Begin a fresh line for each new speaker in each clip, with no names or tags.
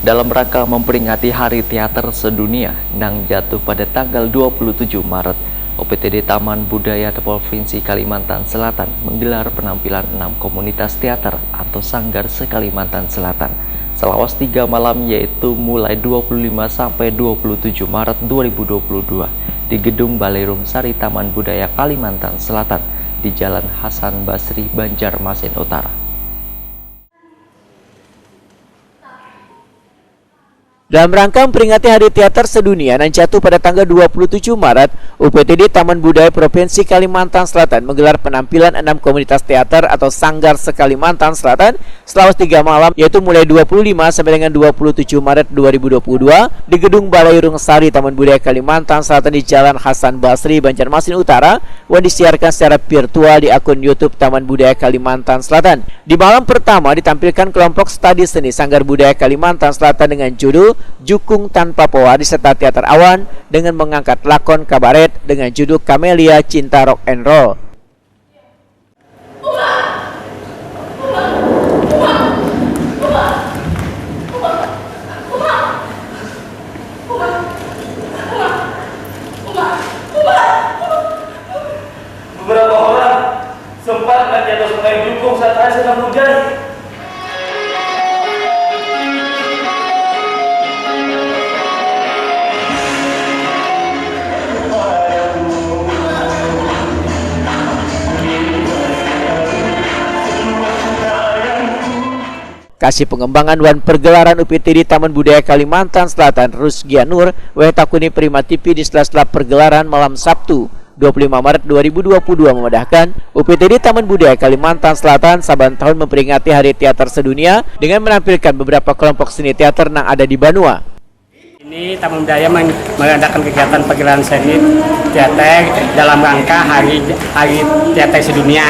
dalam rangka memperingati Hari Teater Sedunia yang jatuh pada tanggal 27 Maret. UPTD Taman Budaya Provinsi Kalimantan Selatan menggelar penampilan 6 komunitas teater atau sanggar se-Kalimantan Selatan selawas 3 malam, yaitu mulai 25 sampai 27 Maret 2022 di Gedung Balai Rum Sari Taman Budaya Kalimantan Selatan di Jalan Hasan Basri, Banjarmasin Utara.
Dalam rangka memperingati Hari Teater Sedunia yang jatuh pada tanggal 27 Maret, UPTD Taman Budaya Provinsi Kalimantan Selatan menggelar penampilan 6 komunitas teater atau sanggar se-Kalimantan Selatan selama 3 malam, yaitu mulai 25 sampai dengan 27 Maret 2022 di Gedung Balai Rum Sari Taman Budaya Kalimantan Selatan di Jalan Hasan Basri, Banjarmasin Utara, yang disiarkan secara virtual di akun YouTube Taman Budaya Kalimantan Selatan. Di malam pertama ditampilkan kelompok studi seni Sanggar Budaya Kalimantan Selatan dengan judul Jukung Tanpa Pewaris serta teater awan dengan mengangkat lakon kabaret dengan judul Kamelia Cinta Rock and Roll.
Beberapa orang sempat di atas sungai Jukung saat air sedang hujan.
Kasih pengembangan wan pergelaran UPTD Taman Budaya Kalimantan Selatan Rusgianur Wetakuni Prima TV di sela-sela pergelaran malam Sabtu 25 Maret 2022 memedahkan UPTD Taman Budaya Kalimantan Selatan saban tahun memperingati Hari Teater Sedunia dengan menampilkan beberapa kelompok seni teater yang ada di Banua.
Ini Taman Budaya mengadakan kegiatan pergelaran seni teater dalam rangka Hari Teater Sedunia.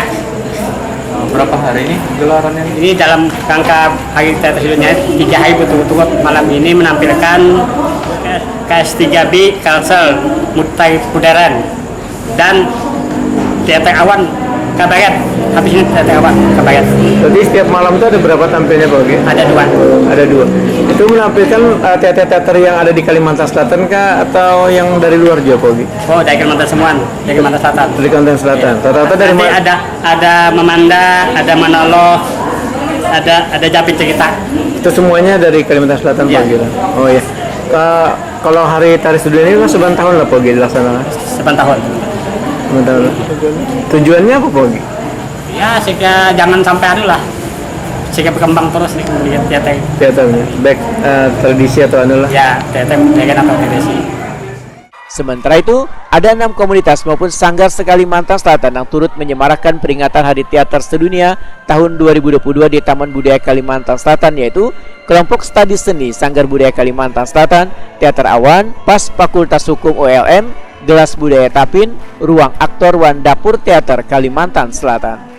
Berapa hari ini gelarannya?
Ini dalam rangka Hari Teater Sedunia 3 hari berturut-turut. Malam ini menampilkan KS3B Kalsel Mutai Pudaran dan teater awan kabaret. Habis ini teater awan kabaret.
Jadi setiap malam itu ada berapa tampilnya Pak Ogi?
Ada 2.
Ada 2. Itu menampilkan teater-teater yang ada di Kalimantan Selatan kah atau yang dari luar juga Pak Ogi?
Oh, dari Kalimantan semua, dari Kalimantan Selatan.
Dari Kalimantan Selatan. Rata-rata dari mana?
Ada Memanda, ada Manolo, ada Japit Cerita.
Itu semuanya dari Kalimantan Selatan Pak Ogi. Oh iya. Kalau Hari Teater Sedunia ini kan seban tahun lah Pak Ogi dilaksanakan.
Seban tahun.
Tujuannya apa Pak Ogi?
Ya, sehingga jangan sampai anu lah, sehingga berkembang terus nih kemudian
Teaternya, baik tradisi atau anu lah.
Ya, teater budaya atau tradisi.
Sementara itu, ada 6 komunitas maupun sanggar se-Kalimantan Selatan yang turut menyemarakan peringatan Hari Teater Sedunia tahun 2022 di Taman Budaya Kalimantan Selatan, yaitu kelompok studi seni Sanggar Budaya Kalimantan Selatan, Teater Awan, PAS Fakultas Hukum ULM, Gelas Budaya Tapin, Ruang Aktor Wan Dapur Teater Kalimantan Selatan.